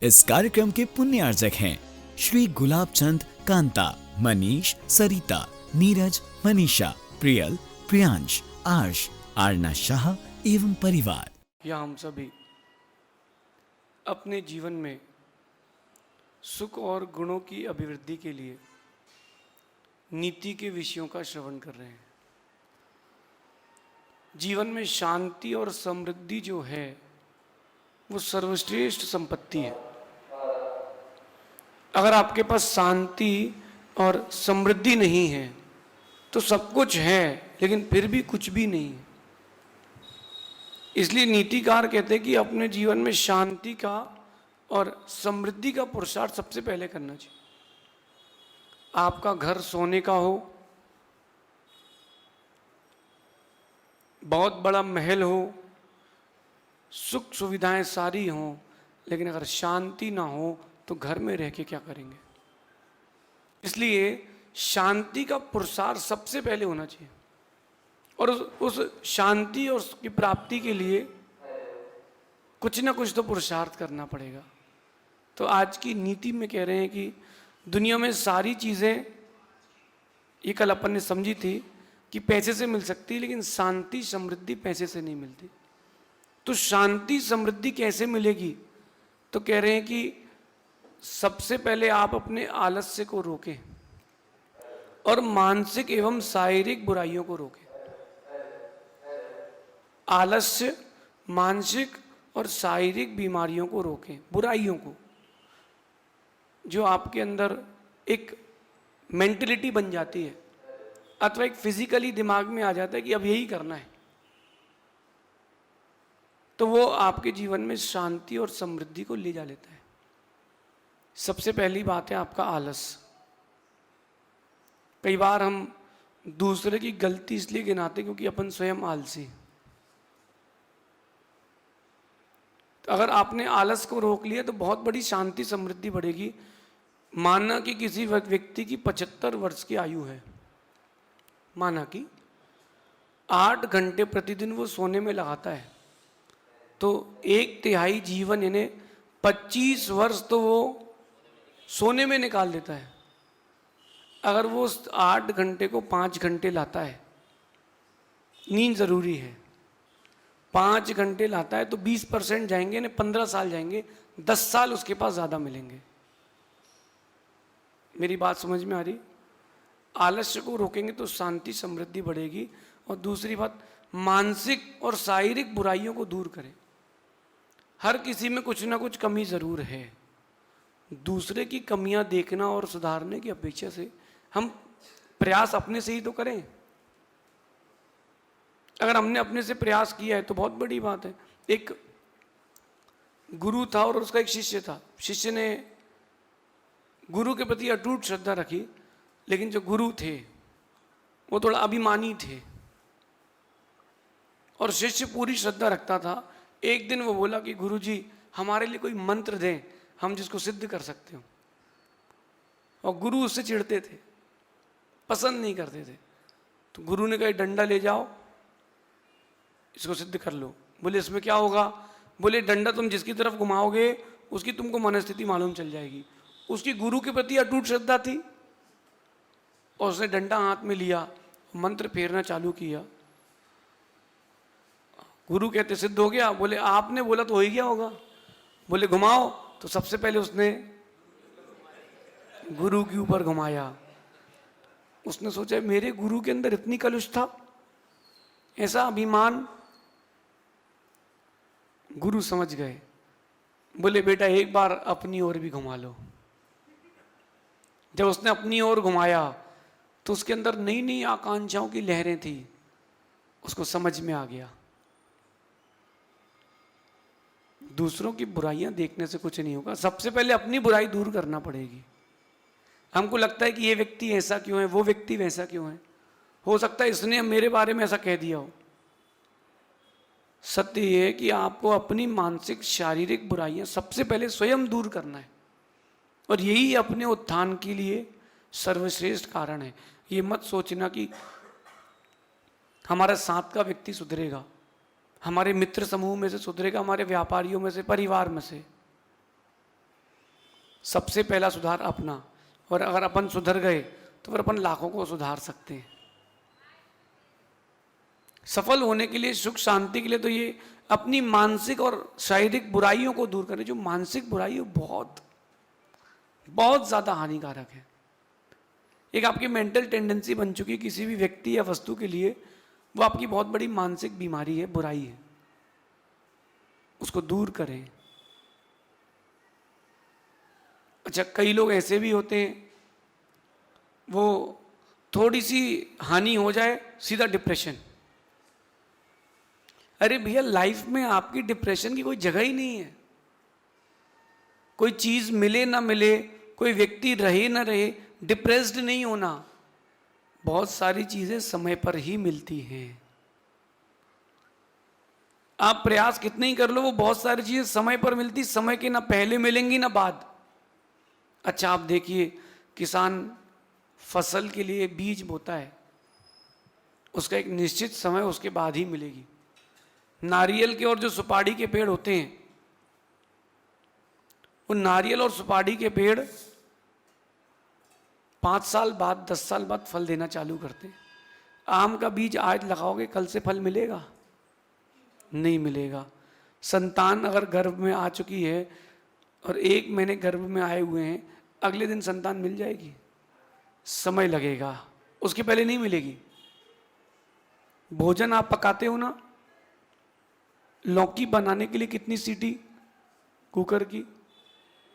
इस कार्यक्रम के पुण्यार्जक हैं श्री गुलाब चंद कांता, मनीष, सरिता, नीरज, मनीषा, प्रियल, प्रियांश, आर्श, आरना शाह एवं परिवार। या हम सभी अपने जीवन में सुख और गुणों की अभिवृद्धि के लिए नीति के विषयों का श्रवण कर रहे हैं। जीवन में शांति और समृद्धि जो है वो सर्वश्रेष्ठ संपत्ति है। अगर आपके पास शांति और समृद्धि नहीं है तो सब कुछ है लेकिन फिर भी कुछ भी नहीं है। इसलिए नीतिकार कहते हैं कि अपने जीवन में शांति का और समृद्धि का पुरुषार्थ सबसे पहले करना चाहिए। आपका घर सोने का हो, बहुत बड़ा महल हो, सुख सुविधाएं सारी हों, लेकिन अगर शांति ना हो तो घर में रह के क्या करेंगे। इसलिए शांति का पुरुषार्थ सबसे पहले होना चाहिए और उस शांति और उसकी प्राप्ति के लिए कुछ ना कुछ तो पुरुषार्थ करना पड़ेगा। तो आज की नीति में कह रहे हैं कि दुनिया में सारी चीज़ें, ये कल अपन ने समझी थी कि पैसे से मिल सकती है, लेकिन शांति समृद्धि पैसे से नहीं मिलती। तो शांति समृद्धि कैसे मिलेगी? तो कह रहे हैं कि सबसे पहले आप अपने आलस्य को रोकें और मानसिक एवं शारीरिक बुराइयों को रोकें। आलस्य, मानसिक और शारीरिक बीमारियों को रोकें, बुराइयों को, जो आपके अंदर एक मेंटलिटी बन जाती है अथवा एक फिजिकली दिमाग में आ जाता है कि अब यही करना है, तो वो आपके जीवन में शांति और समृद्धि को ले जा लेता है। सबसे पहली बात है आपका आलस। कई बार हम दूसरे की गलती इसलिए गिनाते क्योंकि अपन स्वयं आलसी। तो अगर आपने आलस को रोक लिया तो बहुत बड़ी शांति समृद्धि बढ़ेगी। माना कि किसी व्यक्ति की 75 वर्ष की आयु है, माना कि 8 घंटे प्रतिदिन वो सोने में लगाता है, तो 1/3 जीवन यानी 25 वर्ष तो वो सोने में निकाल देता है। अगर वो 8 घंटे को 5 घंटे लाता है, नींद जरूरी है, 5 घंटे लाता है तो 20% जाएंगे, यानी 15 साल जाएंगे, 10 साल उसके पास ज़्यादा मिलेंगे। मेरी बात समझ में आ रही? आलस्य को रोकेंगे तो शांति समृद्धि बढ़ेगी। और दूसरी बात, मानसिक और शारीरिक बुराइयों को दूर करें। हर किसी में कुछ ना कुछ कमी ज़रूर है। दूसरे की कमियां देखना और सुधारने की अपेक्षा से हम प्रयास अपने से ही तो करें। अगर हमने अपने से प्रयास किया है तो बहुत बड़ी बात है। एक गुरु था और उसका एक शिष्य था। शिष्य ने गुरु के प्रति अटूट श्रद्धा रखी, लेकिन जो गुरु थे वो थोड़ा अभिमानी थे और शिष्य पूरी श्रद्धा रखता था। एक दिन वो बोला कि गुरु जी हमारे लिए कोई मंत्र दें, हम जिसको सिद्ध कर सकते हो। और गुरु उससे चिढ़ते थे, पसंद नहीं करते थे। तो गुरु ने कहा डंडा ले जाओ, इसको सिद्ध कर लो। बोले इसमें क्या होगा? बोले डंडा तुम जिसकी तरफ घुमाओगे उसकी तुमको मनस्थिति मालूम चल जाएगी। उसकी गुरु के प्रति अटूट श्रद्धा थी और उसने डंडा हाथ में लिया, मंत्र फेरना चालू किया। गुरु कहते सिद्ध हो गया? बोले आपने बोला तो हो ही गया होगा। बोले घुमाओ, तो सबसे पहले उसने गुरु के ऊपर घुमाया। उसने सोचा मेरे गुरु के अंदर इतनी कलुष था, ऐसा अभिमान। गुरु समझ गए, बोले बेटा एक बार अपनी ओर भी घुमा लो। जब उसने अपनी ओर घुमाया तो उसके अंदर नई नई आकांक्षाओं की लहरें थी। उसको समझ में आ गया दूसरों की बुराइयां देखने से कुछ नहीं होगा, सबसे पहले अपनी बुराई दूर करना पड़ेगी। हमको लगता है कि ये व्यक्ति ऐसा क्यों है, वो व्यक्ति वैसा क्यों है, हो सकता है इसने मेरे बारे में ऐसा कह दिया हो। सत्य ये है कि आपको अपनी मानसिक शारीरिक बुराइयां सबसे पहले स्वयं दूर करना है और यही अपने उत्थान के लिए सर्वश्रेष्ठ कारण है। ये मत सोचना कि हमारा साथ का व्यक्ति सुधरेगा, हमारे मित्र समूह में से सुधरेगा, हमारे व्यापारियों में से, परिवार में से। सबसे पहला सुधार अपना, और अगर अपन सुधर गए तो फिर अपन लाखों को सुधार सकते हैं। सफल होने के लिए, सुख शांति के लिए, तो ये अपनी मानसिक और शारीरिक बुराइयों को दूर करें। जो मानसिक बुराई है बहुत बहुत ज्यादा हानिकारक है। एक आपकी मेंटल टेंडेंसी बन चुकी है किसी भी व्यक्ति या वस्तु के लिए, वो आपकी बहुत बड़ी मानसिक बीमारी है, बुराई है। उसको दूर करें। अच्छा, कई लोग ऐसे भी होते हैं, वो थोड़ी सी हानि हो जाए सीधा डिप्रेशन। अरे भैया, लाइफ में आपकी डिप्रेशन की कोई जगह ही नहीं है। कोई चीज मिले ना मिले, कोई व्यक्ति रहे ना रहे, डिप्रेस्ड नहीं होना। बहुत सारी चीजें समय पर ही मिलती हैं। आप प्रयास कितने ही कर लो, वो बहुत सारी चीजें समय पर मिलती, समय के ना पहले मिलेंगी ना बाद। अच्छा, आप देखिए, किसान फसल के लिए बीज बोता है, उसका एक निश्चित समय उसके बाद ही मिलेगी। नारियल के और जो सुपारी के पेड़ होते हैं, वो नारियल और सुपारी के पेड़ 5 साल बाद, 10 साल बाद फल देना चालू करते हैं। आम का बीज आज लगाओगे, कल से फल मिलेगा? नहीं मिलेगा। संतान अगर गर्भ में आ चुकी है और 1 महीने गर्भ में आए हुए हैं, अगले दिन संतान मिल जाएगी? समय लगेगा, उसके पहले नहीं मिलेगी। भोजन आप पकाते हो ना, लौकी बनाने के लिए कितनी सीटी कुकर की?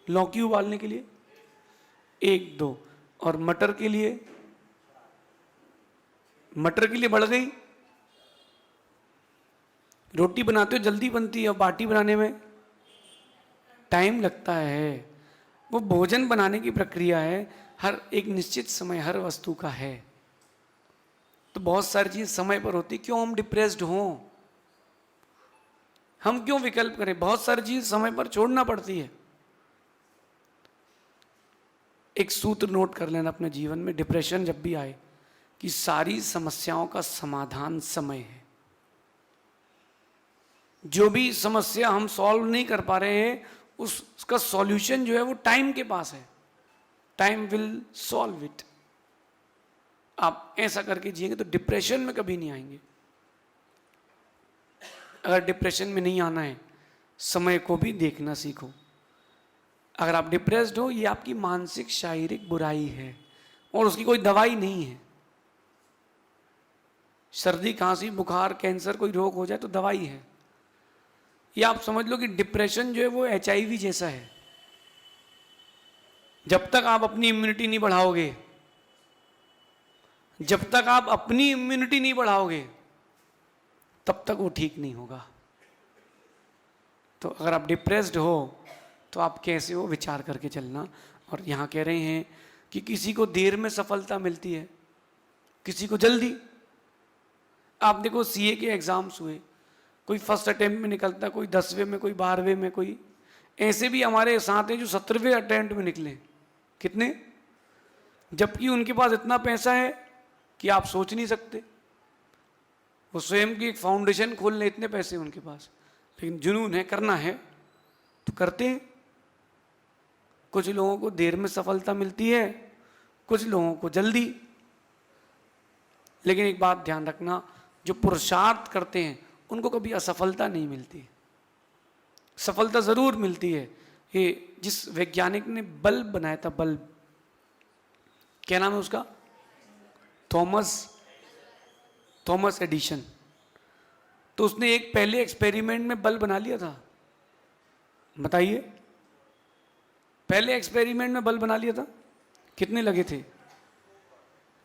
लौकी उबालने के लिए 1-2, और मटर के लिए बढ़ गई। रोटी बनाते हो जल्दी बनती है, और बाटी बनाने में टाइम लगता है। वो भोजन बनाने की प्रक्रिया है, हर एक निश्चित समय हर वस्तु का है। तो बहुत सारी चीज समय पर होती। क्यों हम डिप्रेस्ड हों? हम क्यों विकल्प करें? बहुत सारी चीज समय पर छोड़ना पड़ती है। एक सूत्र नोट कर लेना अपने जीवन में, डिप्रेशन जब भी आए, कि सारी समस्याओं का समाधान समय है। जो भी समस्या हम सॉल्व नहीं कर पा रहे हैं, उसका सॉल्यूशन जो है वो टाइम के पास है। Time will solve it. आप ऐसा करके जिएंगे तो डिप्रेशन में कभी नहीं आएंगे। अगर डिप्रेशन में नहीं आना है, समय को भी देखना सीखो। अगर आप डिप्रेस्ड हो, ये आपकी मानसिक शारीरिक बुराई है और उसकी कोई दवाई नहीं है। सर्दी, खांसी, बुखार, कैंसर कोई रोग हो जाए तो दवाई है। ये आप समझ लो कि डिप्रेशन जो है वो HIV जैसा है। जब तक आप अपनी इम्यूनिटी नहीं बढ़ाओगे, तब तक वो ठीक नहीं होगा। तो अगर आप डिप्रेस्ड हो तो आप कैसे हो, विचार करके चलना। और यहाँ कह रहे हैं कि किसी को देर में सफलता मिलती है, किसी को जल्दी। आप देखो, CA के एग्जाम्स हुए, कोई फर्स्ट अटेम्प्ट में निकलता, कोई 10वें में, कोई 12वें में, कोई ऐसे भी हमारे साथ हैं जो 17वें अटेम्प्ट में निकले। कितने? जबकि उनके पास इतना पैसा है कि आप सोच नहीं सकते। वो स्वयं की एक फाउंडेशन खोल ले, इतने पैसे उनके पास, लेकिन जुनून है, करना है तो करते हैं। कुछ लोगों को देर में सफलता मिलती है, कुछ लोगों को जल्दी। लेकिन एक बात ध्यान रखना, जो पुरुषार्थ करते हैं उनको कभी असफलता नहीं मिलती, सफलता जरूर मिलती है। ये जिस वैज्ञानिक ने बल्ब बनाया था, बल्ब, क्या नाम है उसका? Thomas Edison. तो उसने एक पहले एक्सपेरिमेंट में बल्ब बना लिया था। बताइए, पहले एक्सपेरिमेंट में बल्ब बना लिया था। कितने लगे थे?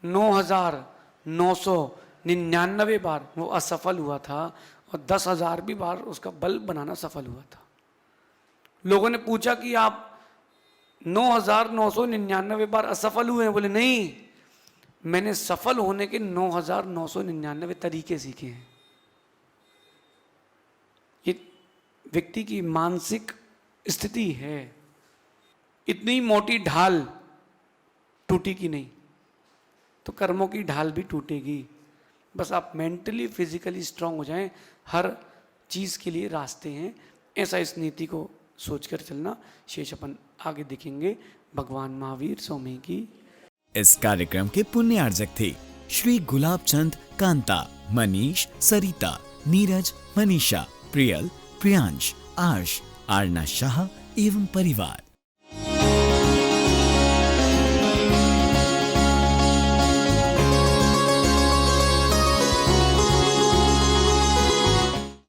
9,999 बार वो असफल हुआ था, और 10,000 भी बार उसका बल्ब बनाना सफल हुआ था। लोगों ने पूछा कि आप 9,999 बार असफल हुए हैं? बोले नहीं, मैंने सफल होने के 9,999 तरीके सीखे हैं। ये व्यक्ति की मानसिक स्थिति है। इतनी मोटी ढाल टूटी की नहीं, तो कर्मों की ढाल भी टूटेगी। बस आप मेंटली फिजिकली स्ट्रांग हो जाएं, हर चीज के लिए रास्ते हैं। ऐसा इस नीति को सोचकर चलना। शेष अपन आगे देखेंगे। भगवान महावीर स्वामी की। इस कार्यक्रम के पुण्यार्जक थे श्री गुलाब चंद कांता, मनीष, सरिता, नीरज, मनीषा, प्रियल, प्रियांश, आर्ष, आरना शाह एवं परिवार।